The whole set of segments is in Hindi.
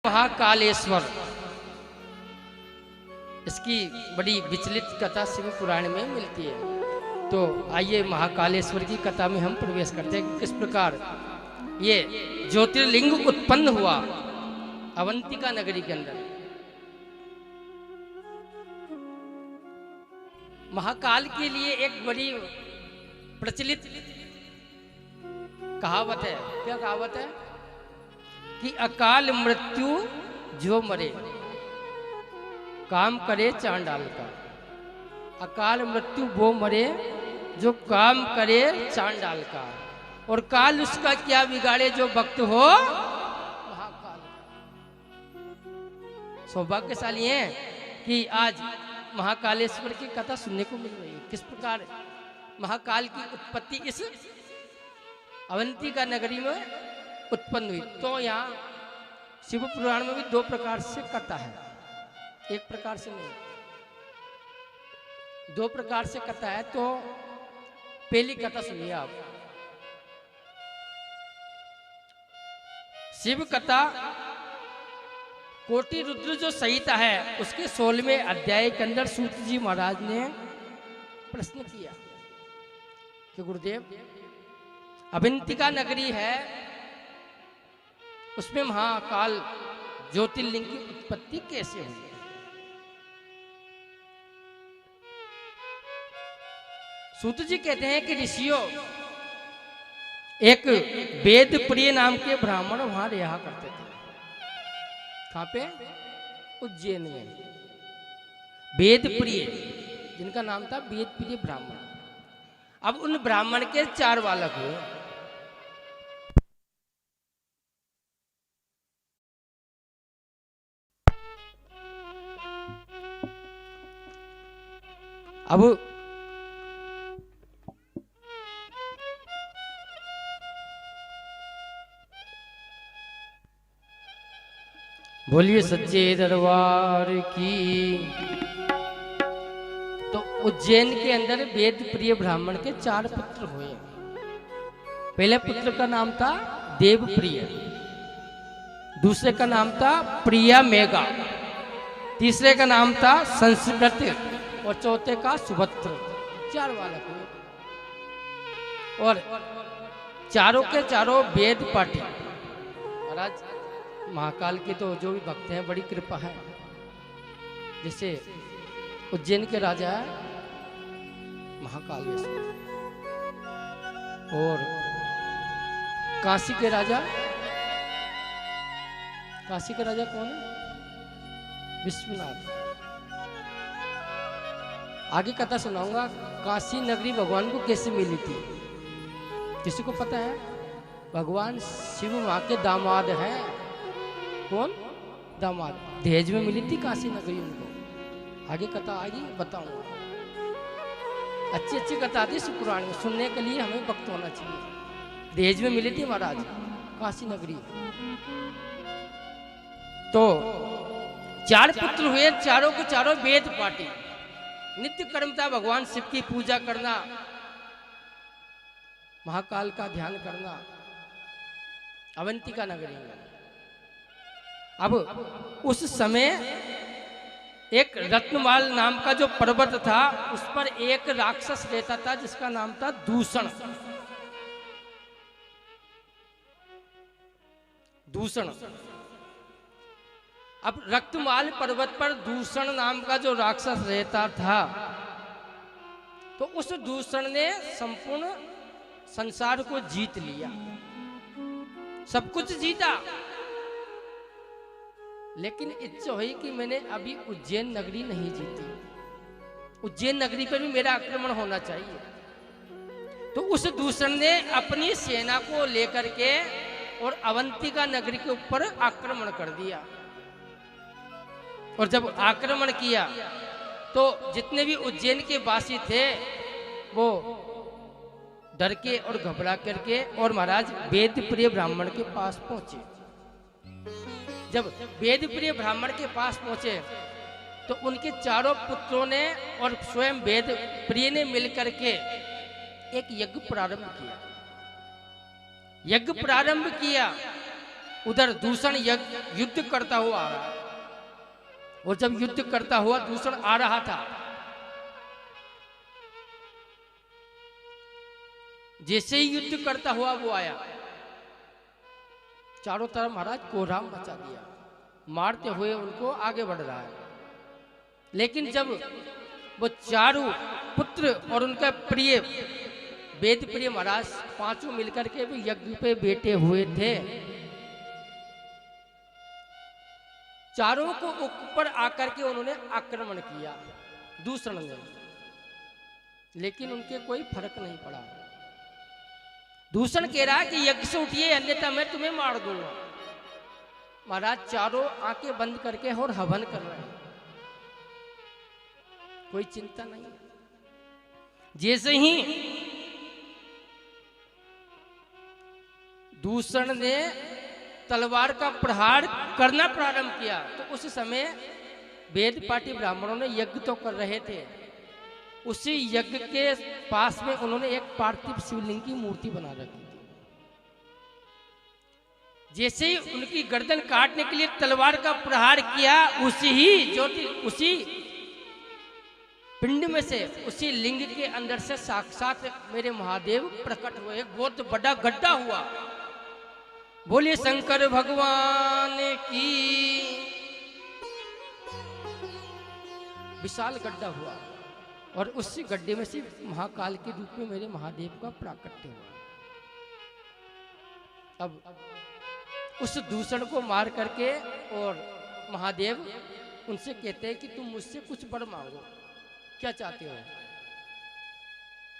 महाकालेश्वर, इसकी बड़ी विचलित कथा शिव पुराण में मिलती है। तो आइए महाकालेश्वर की कथा में हम प्रवेश करते हैं। किस प्रकार ये ज्योतिर्लिंग उत्पन्न हुआ अवंतिका नगरी के अंदर। महाकाल के लिए एक बड़ी प्रचलित कहावत है। क्या कहावत है? कि अकाल मृत्यु जो मरे काम करे चांडाल का। अकाल मृत्यु वो मरे जो काम करे चांडाल का, और काल उसका क्या बिगाड़े जो भक्त हो महाकाल। सौभाग्यशाली हैं कि आज महाकालेश्वर की कथा सुनने को मिल रही है। किस प्रकार महाकाल की उत्पत्ति इस अवंतिका नगरी में उत्पन्न हुई। तो यहाँ शिव पुराण में भी दो प्रकार से कथा है, एक प्रकार से नहीं, दो प्रकार से कथा है। तो पहली कथा सुनिए आप। शिव कथा कोटि रुद्र जो संहिता है उसके 16वें अध्याय के अंदर सूत जी महाराज ने प्रश्न किया कि गुरुदेव, अवंतिका नगरी है, उसमें महाकाल ज्योतिर्लिंग की उत्पत्ति कैसे हुई? सूत जी कहते हैं कि ऋषियों, एक वेद प्रिय नाम के ब्राह्मण वहां रहा करते थे। कहां पे? उज्जैन में। वेद प्रिय, जिनका नाम था वेद प्रिय ब्राह्मण। अब उन ब्राह्मण के 4 बालक हुए। अब बोलिए सच्चे दरबार की। तो उज्जैन के अंदर वेद प्रिय ब्राह्मण के 4 पुत्र हुए। पहले पुत्र का नाम था देवप्रिय, दूसरे का नाम था प्रिया मेघा, तीसरे का नाम था संस्कृत और चौथे का सुभद्र। 4 बालक हुए और चारों के चारों वेद पाठी। महाराज महाकाल के तो जो भी भक्त हैं बड़ी कृपा है। जैसे उज्जैन के राजा है महाकालेश्वर, और काशी के राजा, काशी के राजा कौन है? विश्वनाथ। आगे कथा सुनाऊंगा काशी नगरी भगवान को कैसे मिली थी। किसी को पता है? भगवान शिव मां के दामाद हैं। कौन? दामाद। दहेज में मिली थी काशी नगरी उनको। आगे कथा आएगी, बताऊंगा। अच्छी अच्छी कथा आती है पुराण में, सुनने के लिए हमें वक्त होना चाहिए। दहेज में मिली थी महाराज काशी नगरी। तो 4 पुत्र हुए, चारों के चारों वेद पाठी। नित्य कर्म था भगवान शिव की पूजा करना, महाकाल का ध्यान करना अवंतिका नगरी में। अब उस समय एक रत्नमाल नाम का जो पर्वत था उस पर एक राक्षस रहता था जिसका नाम था दूषण। दूषण। अब रत्नमाल पर्वत पर दूषण नाम का जो राक्षस रहता था, तो उस दूषण ने संपूर्ण संसार को जीत लिया, सब कुछ जीता। लेकिन इच्छा हुई कि मैंने अभी उज्जैन नगरी नहीं जीती, उज्जैन नगरी पर भी मेरा आक्रमण होना चाहिए। तो उस दूषण ने अपनी सेना को लेकर के और अवंतिका नगरी के ऊपर आक्रमण कर दिया। और जब आक्रमण किया तो जितने भी उज्जैन के वासी थे वो डर के और घबरा करके और महाराज वेद प्रिय ब्राह्मण के पास पहुंचे। जब वेद प्रिय ब्राह्मण के पास पहुंचे तो उनके चारों पुत्रों ने और स्वयं वेद प्रिय ने मिलकर के एक यज्ञ प्रारंभ किया। यज्ञ प्रारंभ किया उधर दूषण युद्ध करता हुआ आ रहा है। और जब युद्ध करता हुआ दूषण आ रहा था, जैसे ही युद्ध करता हुआ वो आया, चारों तरफ महाराज कोहराम मचा दिया, मारते हुए उनको आगे बढ़ रहा है। लेकिन जब वो चारों पुत्र और उनका प्रिय वेद प्रिय महाराज पांचों मिलकर के भी यज्ञ पे बैठे हुए थे, चारों को ऊपर आकर के उन्होंने आक्रमण किया दूसरों ने, लेकिन उनके कोई फर्क नहीं पड़ा। दूषण कह रहा है कि यज्ञ से उठिए अन्यथा मैं तुम्हें मार दूंगा। महाराज चारों आंखें बंद करके और हवन कर रहे हैं, कोई चिंता नहीं। जैसे ही दूषण ने तलवार का प्रहार करना प्रारंभ किया, तो उस समय वेद पाठी ब्राह्मणों ने यज्ञ तो कर रहे थे, उसी यज्ञ के पास में उन्होंने एक पार्थिव शिवलिंग की मूर्ति बना रखी थी। जैसे ही उनकी गर्दन काटने के लिए तलवार का प्रहार किया, उसी पिंड में से, उसी लिंग के अंदर से साक्षात मेरे महादेव प्रकट हुए। एक बहुत बड़ा गड्ढा हुआ। बोलिए शंकर भगवान की। विशाल गड्ढा हुआ और उसी गड्ढे में से महाकाल के रूप में मेरे महादेव का प्राकट्य हुआ। अब उस दूषण को मार करके और महादेव उनसे कहते हैं कि तुम मुझसे कुछ वर मांगो, क्या चाहते हो?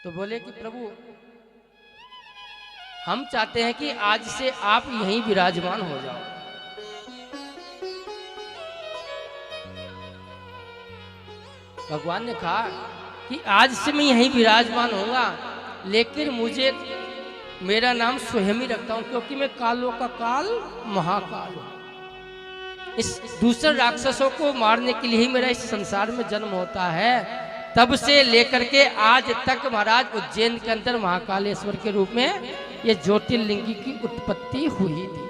तो बोले कि प्रभु हम चाहते हैं कि आज से आप यहीं विराजमान हो जाओ। भगवान ने कहा कि आज से मैं यहीं विराजमान होऊंगा, लेकिन मुझे मेरा नाम स्वयं ही रखता हूं, क्योंकि मैं कालों का काल महाकाल हूं। इस दूसरे राक्षसों को मारने के लिए ही मेरा इस संसार में जन्म होता है। तब से लेकर के आज तक महाराज उज्जैन के अंदर महाकालेश्वर के रूप में ये ज्योतिर्लिंगी की उत्पत्ति हुई थी।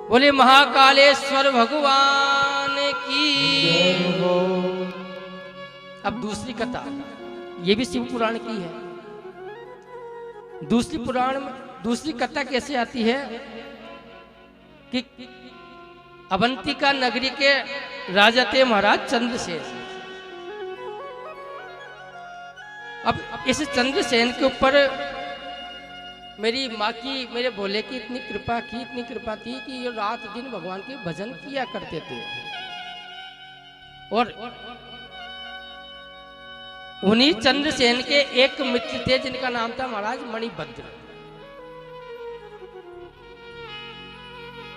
बोले महाकालेश्वर भगवान की। अब दूसरी कथा, ये भी शिव पुराण की है। दूसरी कथा कैसे आती है कि अवंतिका नगरी के राजा थे महाराज चंद्रसेन। अब इस चंद्रसेन के ऊपर मेरी माँ की, मेरे भोले की इतनी कृपा थी कि ये रात दिन भगवान के भजन किया करते थे। और उन्हीं चंद्रसेन के एक मित्र थे जिनका नाम था महाराज मणिभद्र।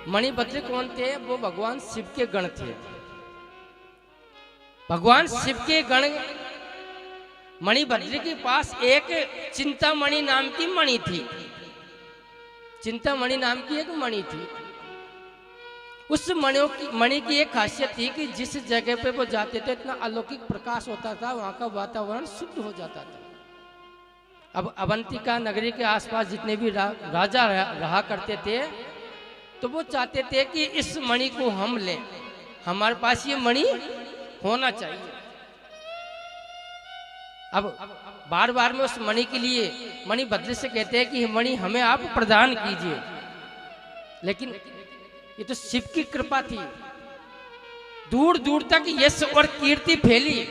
मणिभद्र कौन थे? वो भगवान शिव के गण थे। भगवान शिव के गण मणिभद्र के पास एक चिंतामणि नाम की मणि थी। चिंतामणि नाम की एक मणि थी। उस मणि की एक खासियत थी कि जिस जगह पे वो जाते थे इतना अलौकिक प्रकाश होता था, वहां का वातावरण शुद्ध हो जाता था। अब अवंतिका नगरी के आसपास जितने भी राजा रहा करते थे, तो वो चाहते थे कि इस मणि को हम लें, हमारे पास ये मणि होना चाहिए। अब बार बार में उस मणि के लिए मणिभद्र से कहते हैं कि मणि हमें आप प्रदान कीजिए, लेकिन ये तो शिव की कृपा थी। दूर दूर तक यश और कीर्ति फैली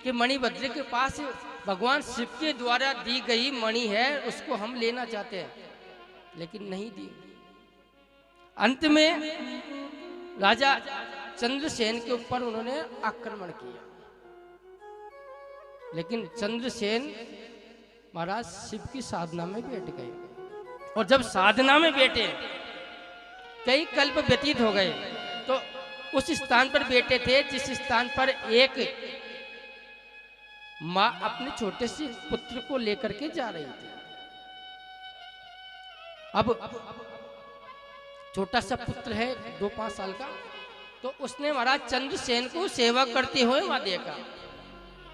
कि मणिभद्र के पास भगवान शिव के द्वारा दी गई मणि है, उसको हम लेना चाहते हैं, लेकिन नहीं दी। अंत में राजा चंद्रसेन के ऊपर उन्होंने आक्रमण किया, लेकिन चंद्रसेन महाराज शिव की साधना में बैठ गए। और जब साधना में बैठे, कई कल्प व्यतीत हो गए, तो उस स्थान पर बैठे थे जिस स्थान पर एक माँ अपने छोटे से पुत्र को लेकर के जा रही थी। अब छोटा सा पुत्र है 2-5 साल का, तो उसने महाराज चंद्रसेन को सेवा करते हुए वहां देखा।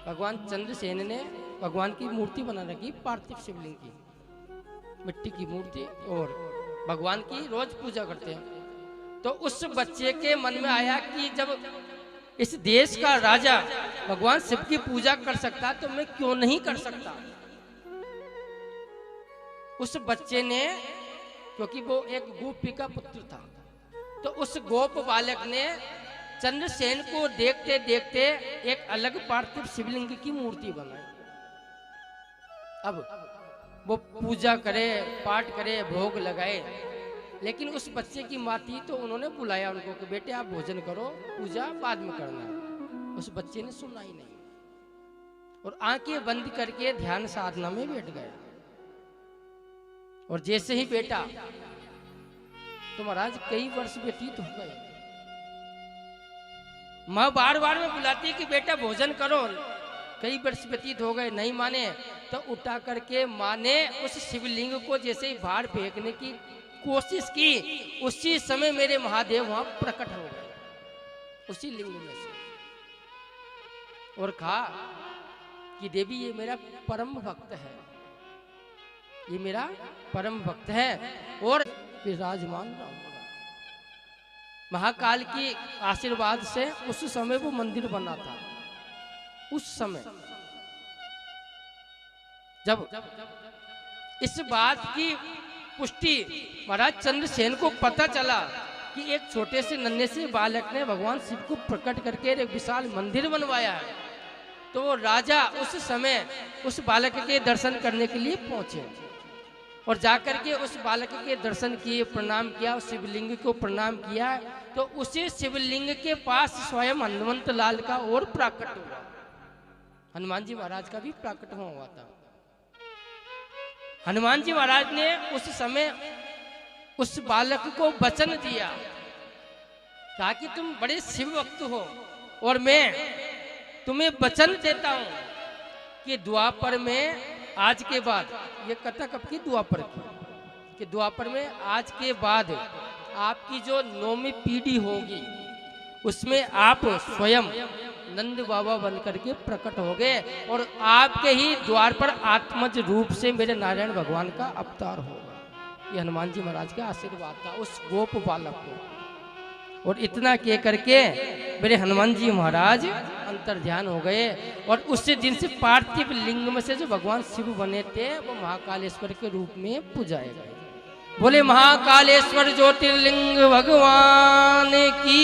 भगवान चंद्रसेन ने भगवान की मूर्ति बना रखी, पार्थिव शिवलिंग की, मिट्टी की मूर्ति, और भगवान की रोज पूजा करते हैं। तो उस बच्चे के मन में आया कि जब इस देश का राजा भगवान शिव की पूजा कर सकता तो मैं क्यों नहीं कर सकता। उस बच्चे ने, क्योंकि वो एक गोपी का पुत्र था, तो उस गोप बालक ने चंद्रसेन को देखते देखते एक अलग पार्थिव शिवलिंग की मूर्ति बनाई। अब वो पूजा करे, पाठ करे, भोग लगाए, लेकिन उस बच्चे की माँ थी तो उन्होंने बुलाया उनको कि बेटे आप भोजन करो, पूजा बाद में करना है। उस बच्चे ने सुना ही नहीं और आंखें बंद करके ध्यान साधना में बैठ गया। और जैसे ही बेटा तो महाराज कई वर्ष व्यतीत हो गए। माँ बार बार में बुलाती है कि बेटा भोजन करो, कई वर्ष व्यतीत हो गए, नहीं माने। तो उठा करके माँ ने उस शिवलिंग को जैसे ही बाहर फेंकने की कोशिश की, उसी समय मेरे महादेव वहां प्रकट हो गए उसी लिंग में से, और कहा कि देवी ये मेरा परम भक्त है, ये मेरा परम भक्त है और विराजमान रहूंगा। महाकाल की आशीर्वाद से उस समय वो मंदिर बना था। उस समय जब इस बात की पुष्टि महाराज चंद्रसेन को पता चला कि एक छोटे से नन्हे से बालक ने भगवान शिव को प्रकट करके एक विशाल मंदिर बनवाया है, तो वो राजा उस समय उस बालक के दर्शन करने के लिए पहुंचे और जाकर के उस बालक के दर्शन किए, प्रणाम किया, उस शिवलिंग को प्रणाम किया। तो उसी शिवलिंग के पास स्वयं हनुमंत लाल का और प्राकट हुआ, हनुमान जी महाराज का भी प्राकट हुआ था। हनुमान जी महाराज ने उस समय उस बालक को वचन दिया, कहा कि तुम बड़े शिव भक्त हो और मैं तुम्हें वचन देता हूं कि द्वापर में आज के बाद, ये कथा कब की, द्वापर की, कि द्वापर में आज के बाद आपकी जो 9वीं पीढ़ी होगी उसमें आप स्वयं नंद बाबा बन करके प्रकट हो गए और आपके ही द्वार पर आत्मज रूप से मेरे नारायण भगवान का अवतार होगा। ये हनुमान जी महाराज का आशीर्वाद था उस गोप बालक को। और इतना कह करके मेरे हनुमान जी महाराज अंतर ध्यान हो गए और उसी दिन से पार्थिव लिंग में से जो भगवान शिव बने थे वो महाकालेश्वर के रूप में पूजाए गए। बोले महाकालेश्वर ज्योतिर्लिंग भगवान की।